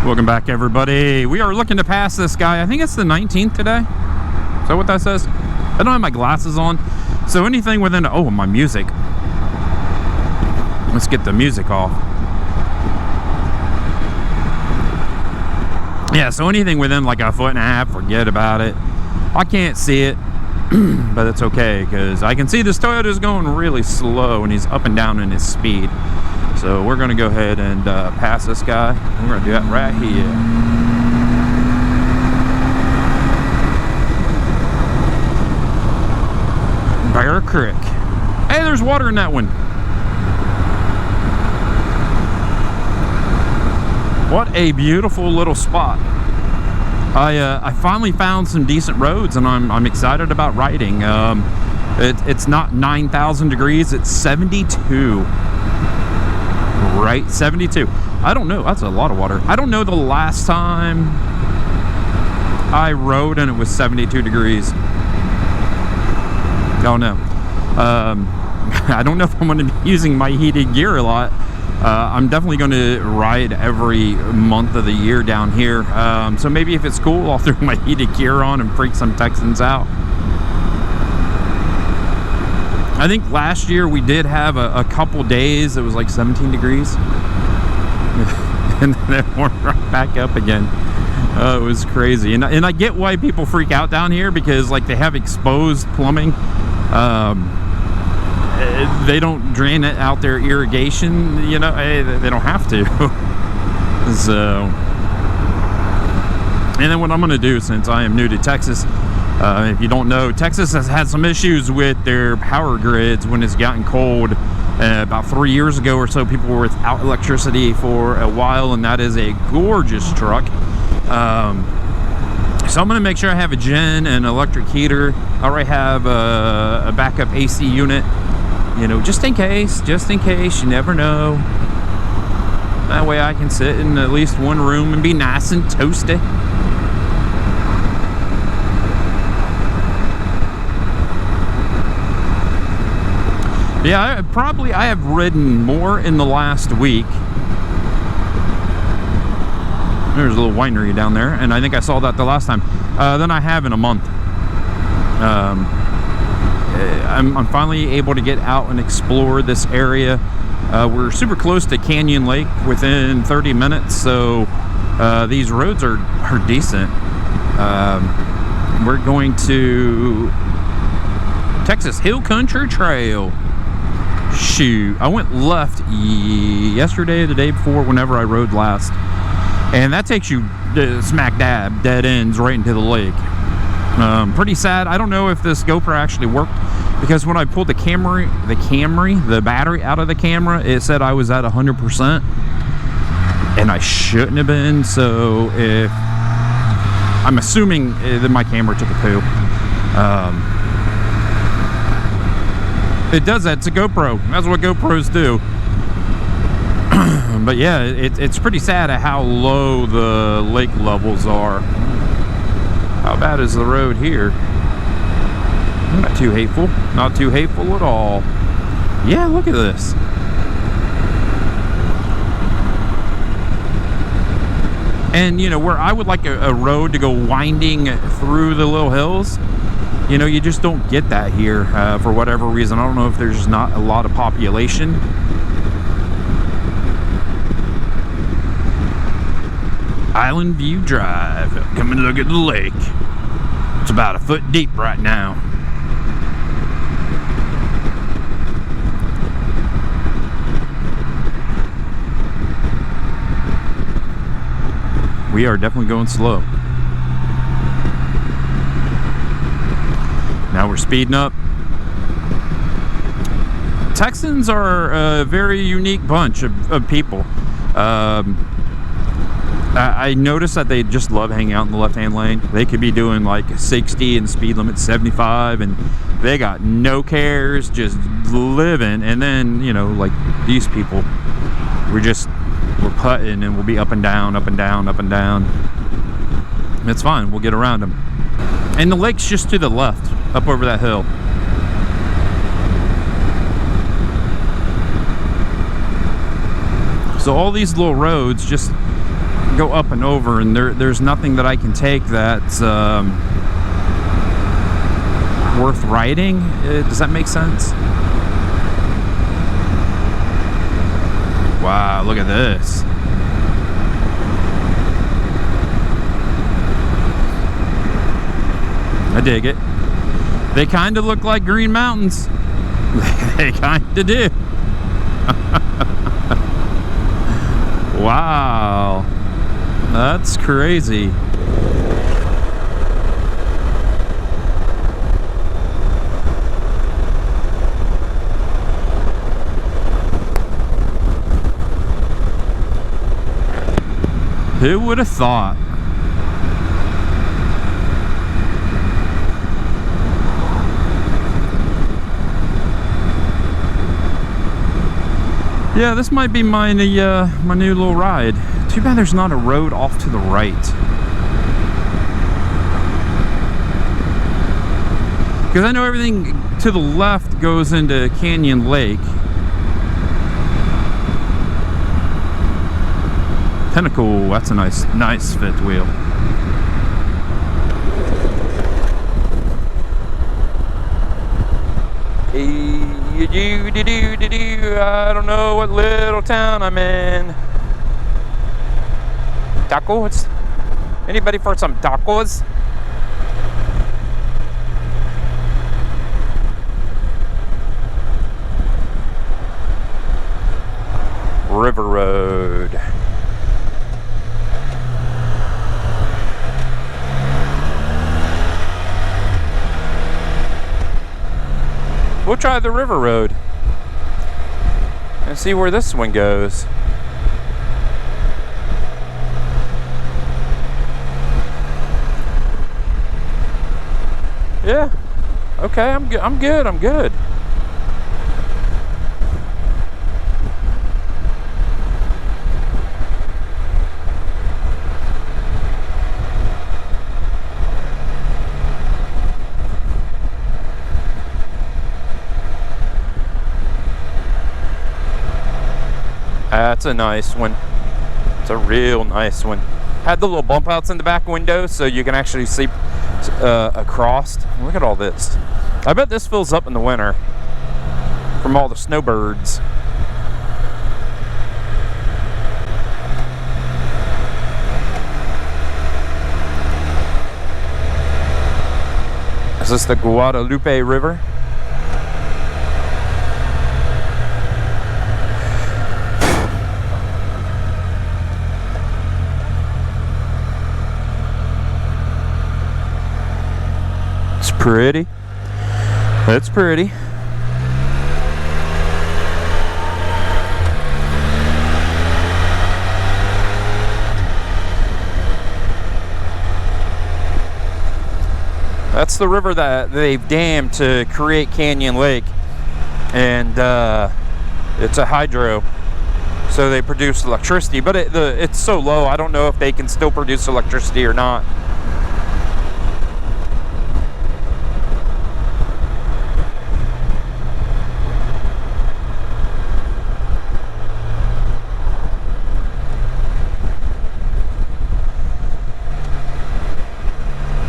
Welcome back, everybody. We are looking to pass this guy. I think it's the 19th today. Is that what that says? I don't have my glasses on, so anything within... Oh, my music. Let's get the music off. Yeah, so anything within like a foot and a half, forget about it. I can't see it, but it's okay, because I can see this Toyota's going really slow, and he's up and down in his speed. So we're going to go ahead and pass this guy. We're going to do that right here. Bear Creek. Hey, there's water in that one. What a beautiful little spot. I finally found some decent roads, and I'm excited about riding. It's not 9,000 degrees, it's 72. Right, 72. I don't know, that's a lot of water. I don't know the last time I rode and it was 72 degrees. Oh no. I don't know if I'm going to be using my heated gear a lot. I'm definitely going to ride every month of the year down here. So maybe if it's cool, I'll throw my heated gear on and freak some Texans out. I think last year we did have a couple days it was like 17 degrees. And then it warmed right back up again. It was crazy. And I get why people freak out down here, because like they have exposed plumbing. They don't drain it out their irrigation, you know, they don't have to. So, and then what I'm going to do, since I am new to Texas, if you don't know, Texas has had some issues with their power grids when it's gotten cold. About 3 years ago or so, people were without electricity for a while, and that is a gorgeous truck. So I'm going to make sure I have a gen and electric heater. I already have a backup AC unit, you know, just in case, you never know. That way I can sit in at least one room and be nice and toasty. Yeah, I have ridden more in the last week. There's a little winery down there, and I think I saw that the last time, than I have in a month. I'm finally able to get out and explore this area. We're super close to Canyon Lake, within 30 minutes, so these roads are decent. We're going to Texas Hill Country Trail. Shoot, I went left yesterday, the day before, whenever I rode last, and that takes you smack dab, dead ends right into the lake. Pretty sad. I don't know if this GoPro actually worked, because when I pulled the battery out of the camera, it said I was at 100%, and I shouldn't have been. So if I'm assuming that my camera took a poop. It does that. It's a GoPro. That's what GoPros do. But yeah, it's pretty sad at how low the lake levels are. How bad is the road here? Not too hateful. Not too hateful at all. Yeah, look at this. And, you know, where I would like a road to go winding through the little hills, you know, you just don't get that here for whatever reason. I don't know if there's not a lot of population. Island View Drive. Come and look at the lake. It's about a foot deep right now. We are definitely going slow. Now we're speeding up. Texans are a very unique bunch of people. I noticed that they just love hanging out in the left-hand lane. They could be doing like 60 and speed limit 75, and they got no cares, just living. And then, you know, like these people, we're putting, and we'll be up and down, up and down, up and down. It's fine. We'll get around them. And the lake's just to the left, up over that hill. So all these little roads just go up and over, and there's nothing that I can take that's worth riding. Does that make sense? Wow, look at this. I dig it. They kind of look like green mountains. They kind of do. Wow. That's crazy. Who would have thought? Yeah, this might be my new little ride. Too bad there's not a road off to the right. Because I know everything to the left goes into Canyon Lake. Pinnacle, that's a nice fifth wheel. I don't know what little town I'm in. Tacos? Anybody for some tacos? River Road. We'll try the River Road and see where this one goes. Yeah. Okay, I'm good. That's a nice one. It's a real nice one. Had the little bump outs in the back window so you can actually see across. Look at all this. I bet this fills up in the winter from all the snowbirds. Is this the Guadalupe River? Pretty. That's pretty. That's the river that they've dammed to create Canyon Lake, and it's a hydro, so they produce electricity, but it's so low I don't know if they can still produce electricity or not.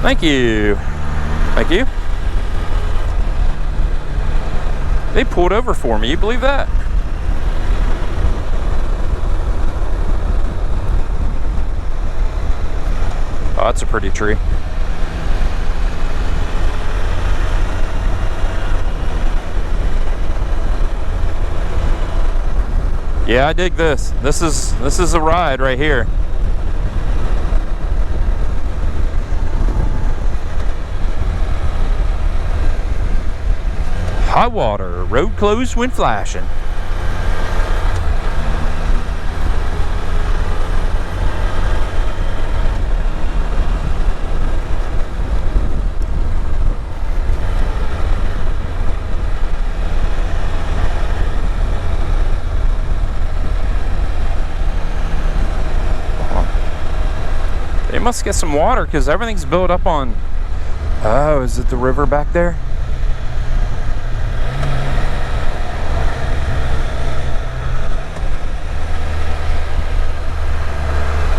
Thank you. Thank you. They pulled over for me. You believe that? Oh, that's a pretty tree. Yeah, I dig this. This is a ride right here. High water, road closed when flashing. They must get some water because everything's built up on. Oh, is it the river back there?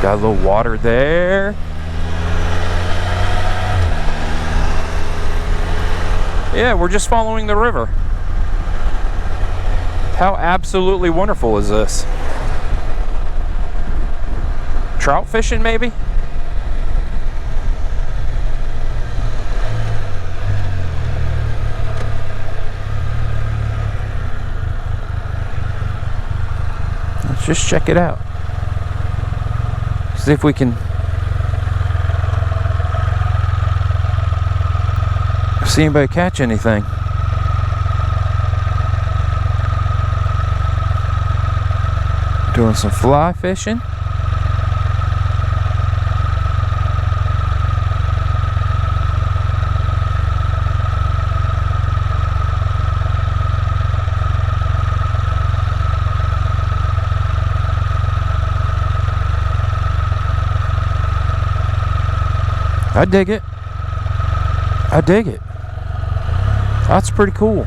Got a little water there. Yeah, we're just following the river. How absolutely wonderful is this? Trout fishing, maybe? Let's just check it out. See if we can see anybody catch anything. Doing some fly fishing. I dig it. I dig it. That's pretty cool.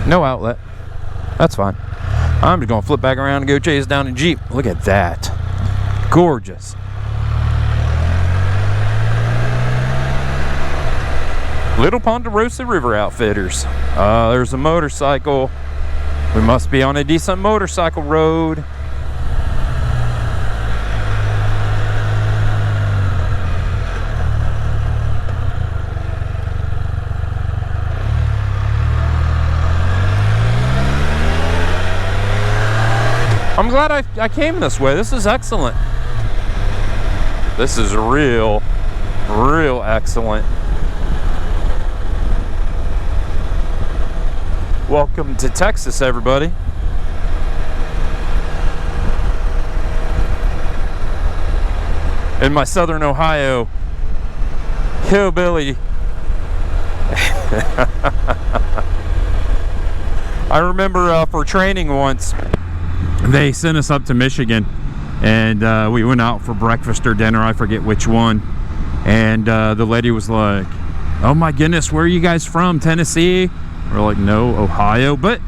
No outlet. That's fine. I'm just gonna flip back around and go chase down a Jeep. Look at that. Gorgeous. Little Ponderosa River Outfitters. There's a motorcycle. We must be on a decent motorcycle road. I'm glad I came this way. This is excellent. This is real excellent. Welcome to Texas, everybody. In my southern Ohio hillbilly. I remember for training once, they sent us up to Michigan, and we went out for breakfast or dinner, I forget which one, and the lady was like, "Oh my goodness, where are you guys from? Tennessee?" We're like, "No, Ohio." But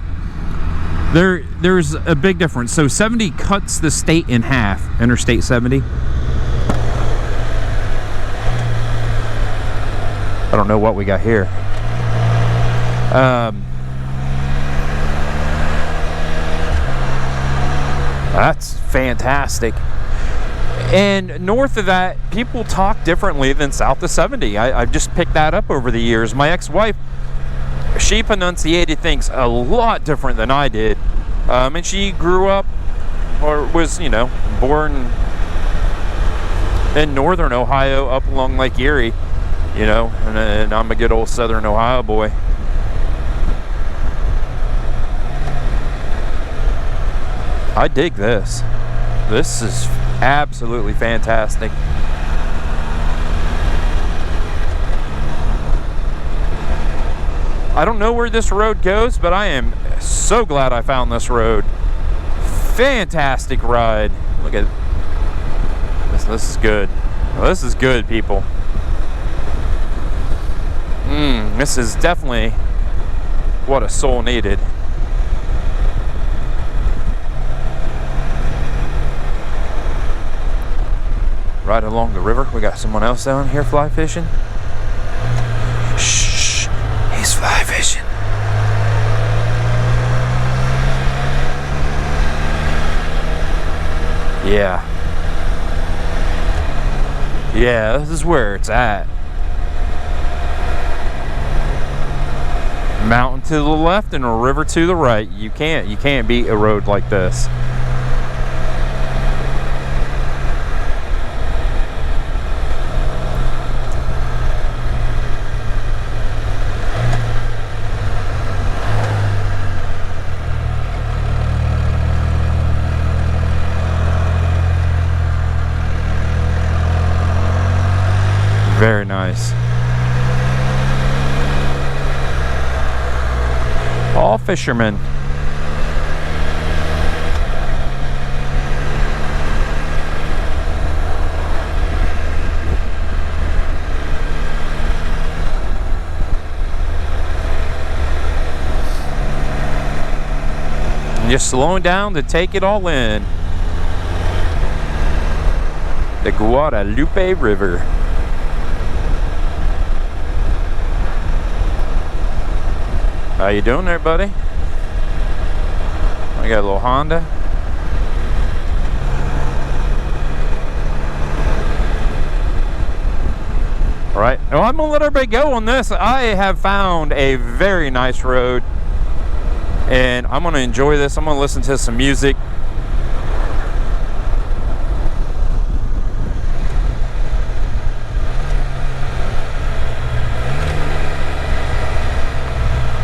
there's a big difference. So 70 cuts the state in half, Interstate 70. I don't know what we got here. That's fantastic. And north of that, people talk differently than south of 70. I've just picked that up over the years. My ex-wife, she pronunciated things a lot different than I did. And she grew up, or was, born in northern Ohio up along Lake Erie, and I'm a good old southern Ohio boy. I dig this. This is absolutely fantastic. I don't know where this road goes, but I am so glad I found this road. Fantastic ride. Look at this. This is good. Well, this is good, people. This is definitely what a soul needed. Right along the river, we got someone else down here fly fishing. Shh, he's fly fishing. Yeah, this is where it's at. Mountain to the left and a river to the right. You can't beat a road like this. Very nice. All fishermen. Just slowing down to take it all in. The Guadalupe River. How you doing there, buddy? I got a little Honda. All right, well, I'm gonna let everybody go on this. I have found a very nice road, and I'm gonna enjoy this. I'm gonna listen to some music.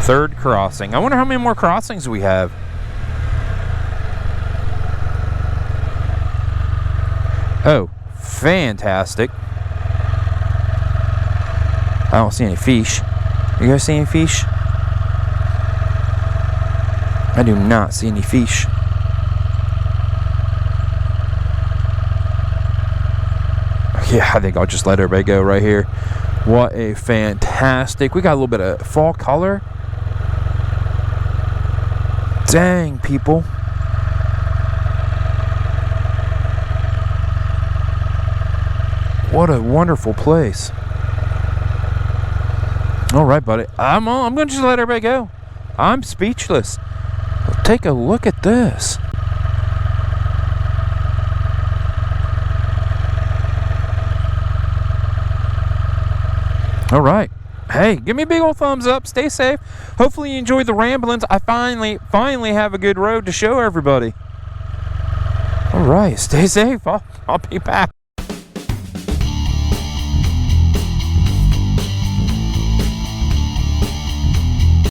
Third crossing. I wonder how many more crossings we have. Oh, fantastic. I don't see any fish. You guys see any fish? I do not see any fish. Yeah, I think I'll just let everybody go right here. What a fantastic. We got a little bit of fall color. Dang, people. What a wonderful place. All right, buddy. I'm going to just let everybody go. I'm speechless. Take a look at this. All right. Hey, give me a big old thumbs up. Stay safe. Hopefully you enjoyed the ramblings. I finally have a good road to show everybody. All right. Stay safe. I'll be back.